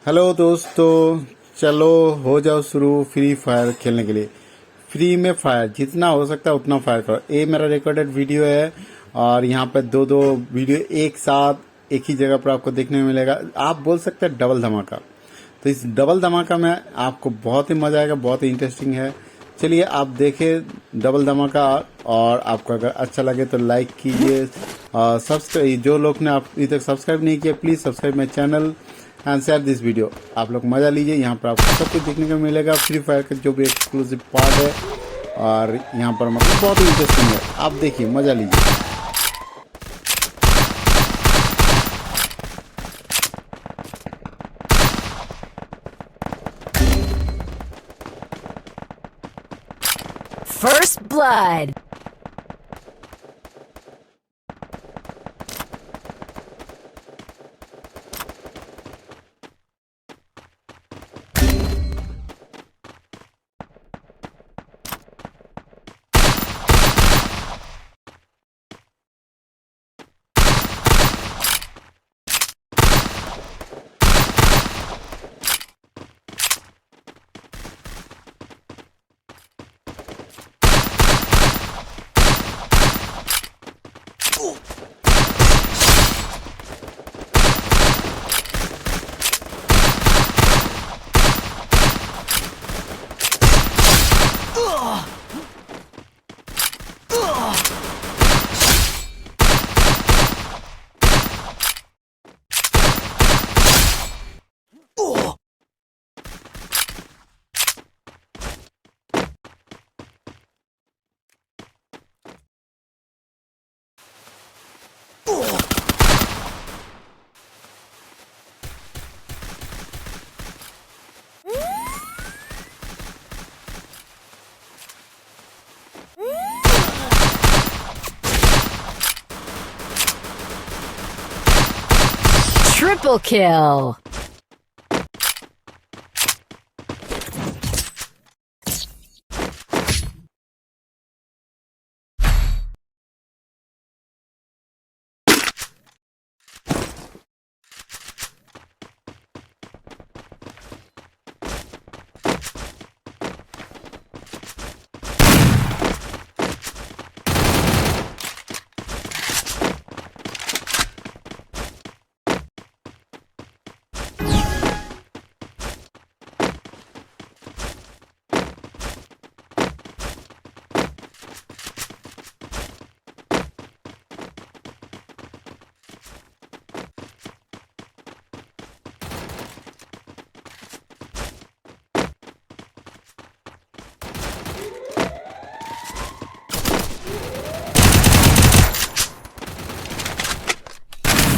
Hello दोस्तों, चलो हो जाओ शुरू फ्री फायर खेलने के लिए। फ्री में फायर जितना हो सकता है उतना फायर करो। ये मेरा रिकॉर्डेड वीडियो है और यहाँ पे दो दो वीडियो एक साथ एक ही जगह पर आपको देखने में मिलेगा। आप बोल सकते हैं डबल धमाका। तो इस डबल धमाका में आपको बहुत ही मजा आएगा, बहुत ही इंटरेस्टिंग है। चलिए आप देखें डबल धमाका, और आपको अगर अच्छा लगे तो लाइक कीजिए। सब्सक्राइब, जो लोग ने आप अभी तक सब्सक्राइब नहीं किया, please subscribe my channel and share this video. आप लोग मज़ा लीजिए, यहाँ पर आपको सब कुछ देखने को मिलेगा। फ्री फायर का जो भी एक्सक्लूसिव पार्ट है, और यहाँ पर मतलब बहुत ही इंटरेस्टिंग है। आप देखिए, मज़ा लीजिए। First blood. Triple kill.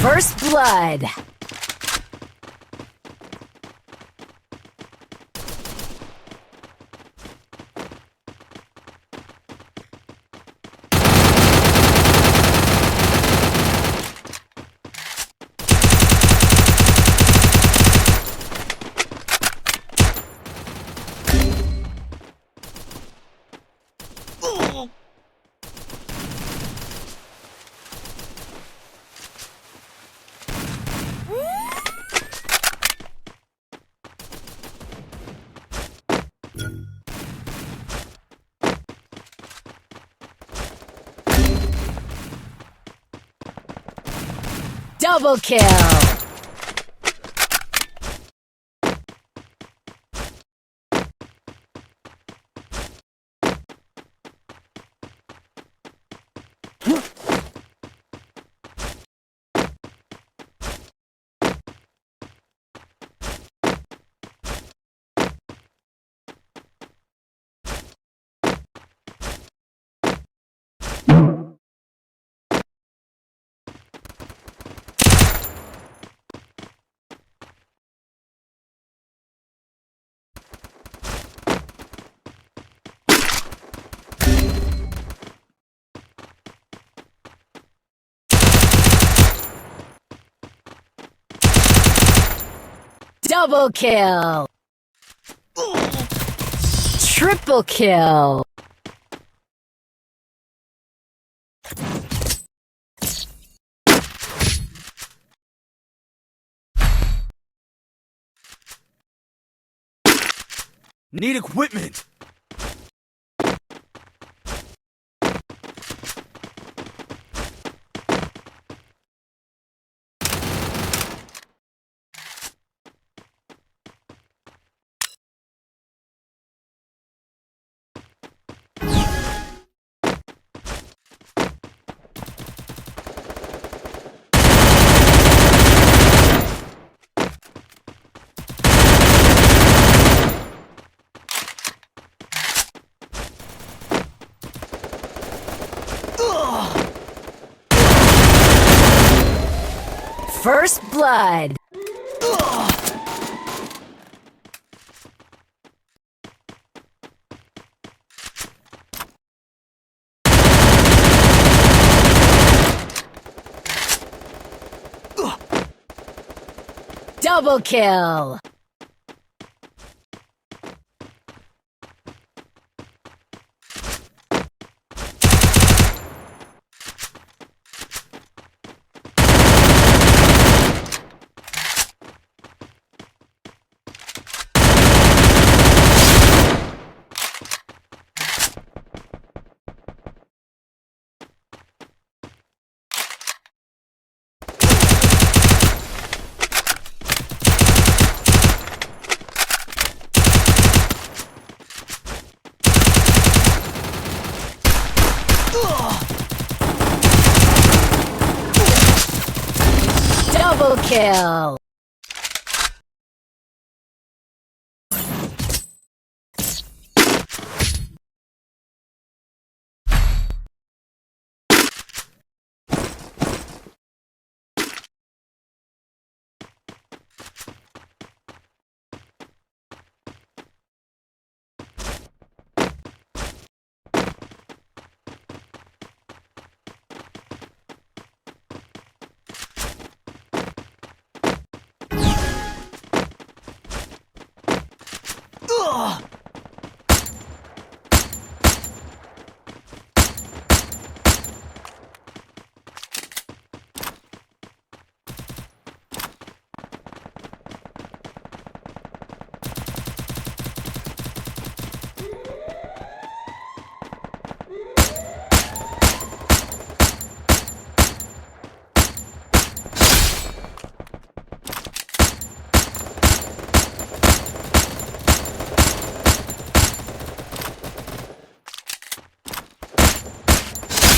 First blood. Double kill. Double kill. Triple kill. Need equipment. First blood. Double kill. Double kill.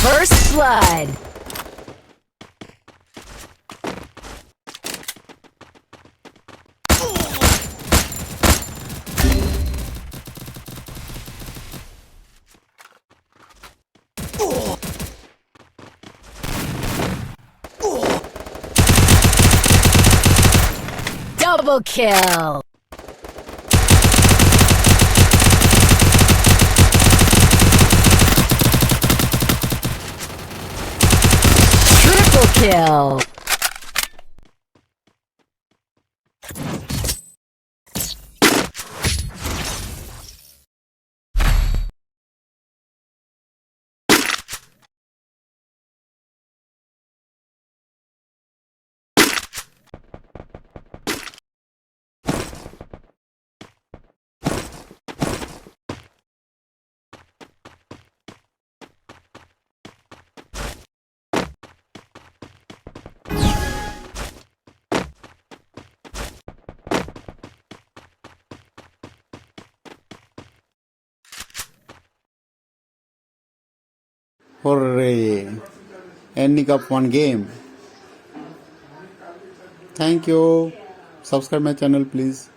First blood. Double kill. Triple kill. Hooray! Ending up one game. Thank you. Subscribe my channel, please.